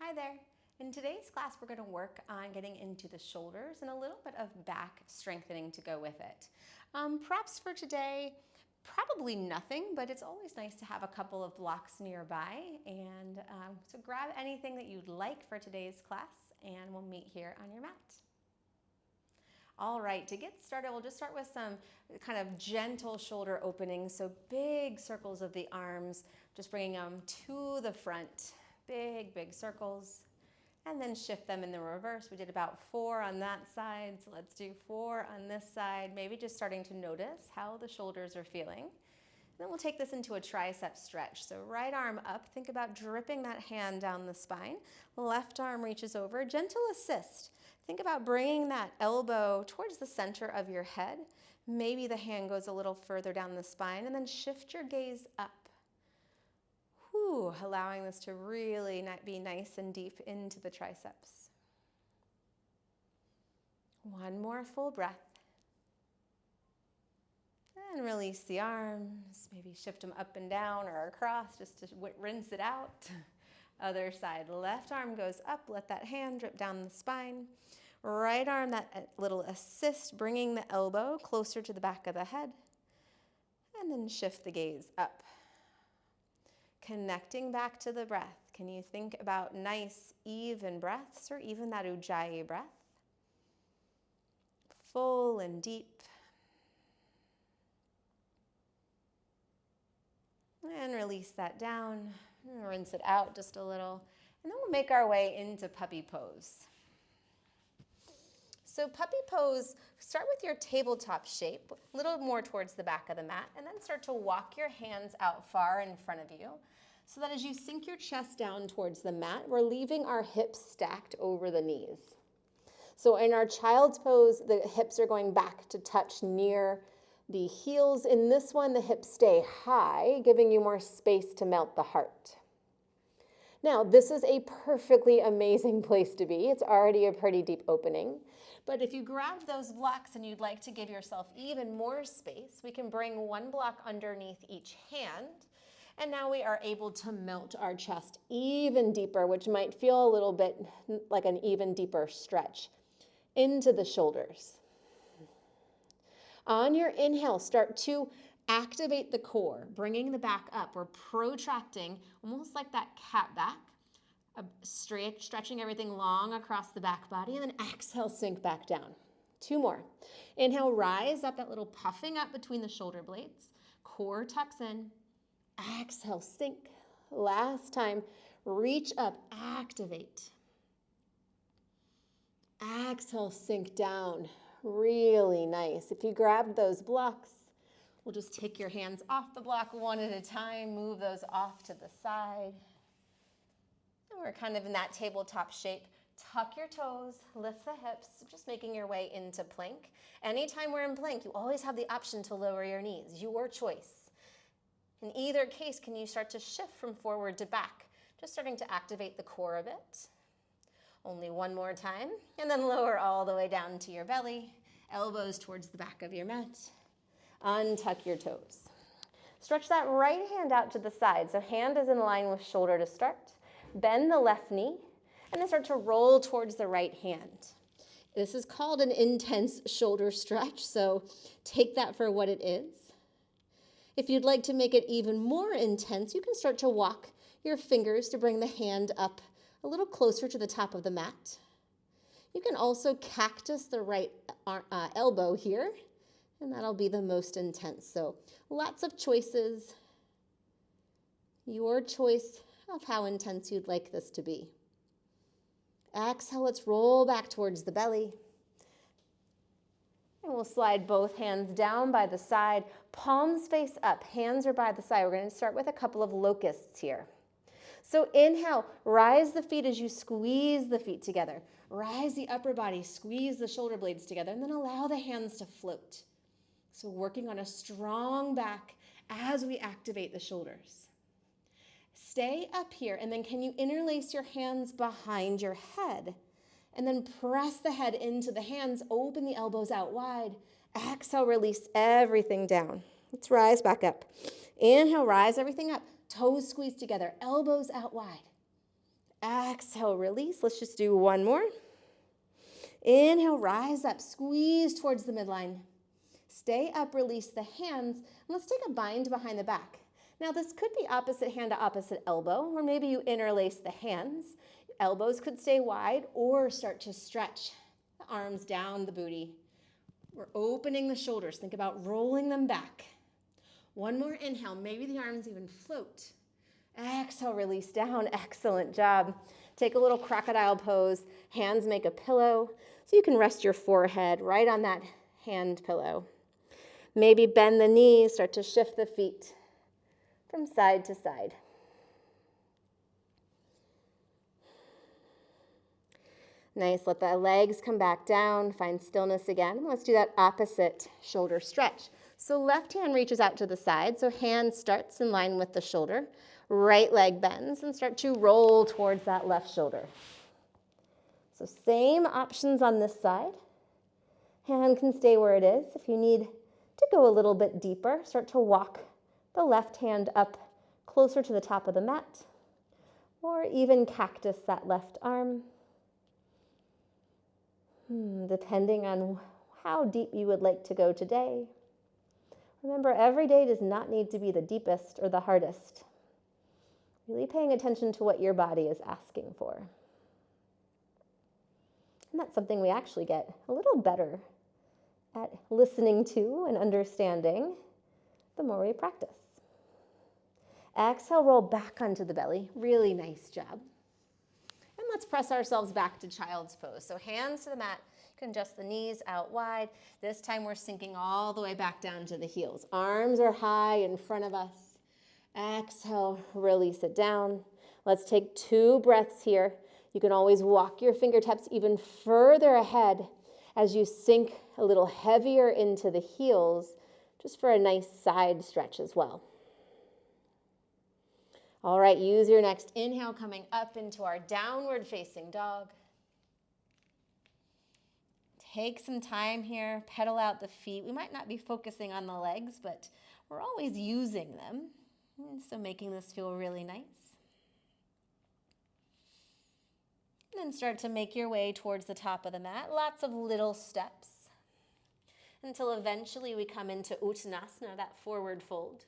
Hi there. In today's class, we're going to work on getting into the shoulders and a little bit of back strengthening to go with it. Props for today, probably nothing, but it's always nice to have a couple of blocks nearby. And so grab anything that you'd like for today's class, and we'll meet here on your mat. All right, to get started, we'll just start with some kind of gentle shoulder openings. So big circles of the arms, just bringing them to the front. Big, big circles. And then shift them in the reverse. We did about 4 on that side, so let's do 4 on this side. Maybe just starting to notice how the shoulders are feeling. And then we'll take this into a tricep stretch. So right arm up, think about dripping that hand down the spine. Left arm reaches over, gentle assist. Think about bringing that elbow towards the center of your head. Maybe the hand goes a little further down the spine, and then shift your gaze up. Whew, allowing this to really be nice and deep into the triceps. One more full breath. And release the arms. Maybe shift them up and down or across just to rinse it out. Other side, left arm goes up. Let that hand drip down the spine. Right arm, that little assist, bringing the elbow closer to the back of the head. And then shift the gaze up. Connecting back to the breath. Can you think about nice, even breaths or even that ujjayi breath? Full and deep. And release that down. Rinse it out just a little. And then we'll make our way into puppy pose. So puppy pose, start with your tabletop shape, a little more towards the back of the mat, and then start to walk your hands out far in front of you so that as you sink your chest down towards the mat, we're leaving our hips stacked over the knees. So in our child's pose, the hips are going back to touch near the heels. In this one, the hips stay high, giving you more space to melt the heart. Now, this is a perfectly amazing place to be. It's already a pretty deep opening. But if you grab those blocks and you'd like to give yourself even more space, we can bring one block underneath each hand. And now we are able to melt our chest even deeper, which might feel a little bit like an even deeper stretch into the shoulders. On your inhale, start to activate the core, bringing the back up. We're protracting, almost like that cat back, stretching everything long across the back body, and then exhale, sink back down. 2 more. Inhale, rise up, that little puffing up between the shoulder blades. Core tucks in. Exhale, sink. Last time, reach up, activate. Exhale, sink down. Really nice. If you grabbed those blocks, we'll just take your hands off the block one at a time, move those off to the side. And we're kind of in that tabletop shape. Tuck your toes, lift the hips, just making your way into plank. Anytime we're in plank, you always have the option to lower your knees, your choice. In either case, can you start to shift from forward to back, just starting to activate the core a bit. Only one more time, and then lower all the way down to your belly, elbows towards the back of your mat. Untuck your toes. Stretch that right hand out to the side, so hand is in line with shoulder to start. Bend the left knee, and then start to roll towards the right hand. This is called an intense shoulder stretch, so take that for what it is. If you'd like to make it even more intense, you can start to walk your fingers to bring the hand up a little closer to the top of the mat. You can also cactus the right elbow here, and that'll be the most intense. So lots of choices. Your choice of how intense you'd like this to be. Exhale, let's roll back towards the belly. And we'll slide both hands down by the side, palms face up, hands are by the side. We're going to start with a couple of locusts here. So inhale, rise the feet as you squeeze the feet together. Rise the upper body, squeeze the shoulder blades together, and then allow the hands to float. So working on a strong back as we activate the shoulders. Stay up here, and then can you interlace your hands behind your head? And then press the head into the hands, open the elbows out wide. Exhale, release everything down. Let's rise back up. Inhale, rise everything up. Toes squeeze together, elbows out wide. Exhale, release. Let's just do one more. Inhale, rise up, squeeze towards the midline. Stay up, release the hands. And let's take a bind behind the back. Now this could be opposite hand to opposite elbow, or maybe you interlace the hands. Elbows could stay wide or start to stretch the arms down the booty. We're opening the shoulders. Think about rolling them back. One more inhale. Maybe the arms even float. Exhale, release down. Excellent job. Take a little crocodile pose. Hands make a pillow. So you can rest your forehead right on that hand pillow. Maybe bend the knees. Start to shift the feet from side to side. Nice, let the legs come back down, find stillness again. Let's do that opposite shoulder stretch. So left hand reaches out to the side, so hand starts in line with the shoulder. Right leg bends and start to roll towards that left shoulder. So same options on this side. Hand can stay where it is. If you need to go a little bit deeper, start to walk the left hand up closer to the top of the mat, or even cactus that left arm. Depending on how deep you would like to go today. Remember, every day does not need to be the deepest or the hardest. Really paying attention to what your body is asking for. And that's something we actually get a little better at listening to and understanding the more we practice. Exhale, roll back onto the belly. Really nice job. And let's press ourselves back to child's pose. So hands to the mat. You can adjust the knees out wide. This time we're sinking all the way back down to the heels. Arms are high in front of us. Exhale, release it down. Let's take 2 breaths here. You can always walk your fingertips even further ahead as you sink a little heavier into the heels, just for a nice side stretch as well. All right, use your next inhale coming up into our downward facing dog. Take some time here, pedal out the feet. We might not be focusing on the legs, but we're always using them. So making this feel really nice. And then start to make your way towards the top of the mat. Lots of little steps until eventually we come into Uttanasana, that forward fold.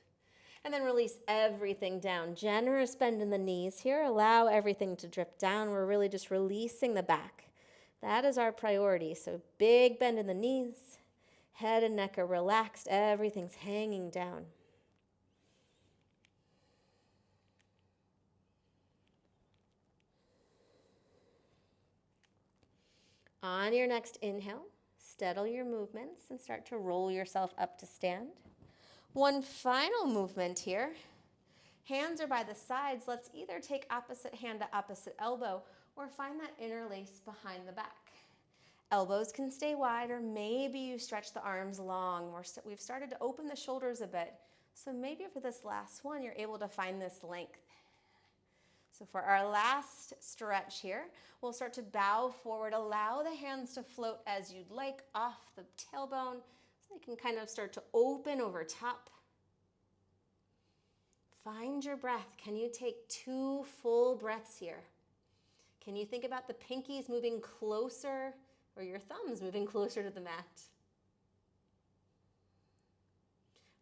And then release everything down. Generous bend in the knees here. Allow everything to drip down. We're really just releasing the back. That is our priority. So big bend in the knees. Head and neck are relaxed. Everything's hanging down. On your next inhale, steady your movements and start to roll yourself up to stand. One final movement here. Hands are by the sides. Let's either take opposite hand to opposite elbow or find that interlace behind the back. Elbows can stay wide, or maybe you stretch the arms long. We've started to open the shoulders a bit. So maybe for this last one, you're able to find this length. So for our last stretch here, we'll start to bow forward. Allow the hands to float as you'd like off the tailbone. So they can kind of start to open over top. Find your breath. Can you take 2 full breaths here? Can you think about the pinkies moving closer or your thumbs moving closer to the mat?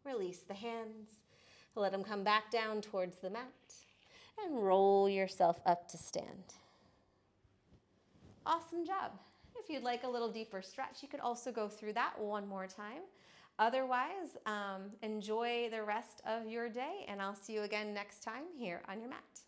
Release the hands. Let them come back down towards the mat. And roll yourself up to stand. Awesome job. If you'd like a little deeper stretch, you could also go through that one more time. Otherwise, enjoy the rest of your day, and I'll see you again next time here on your mat.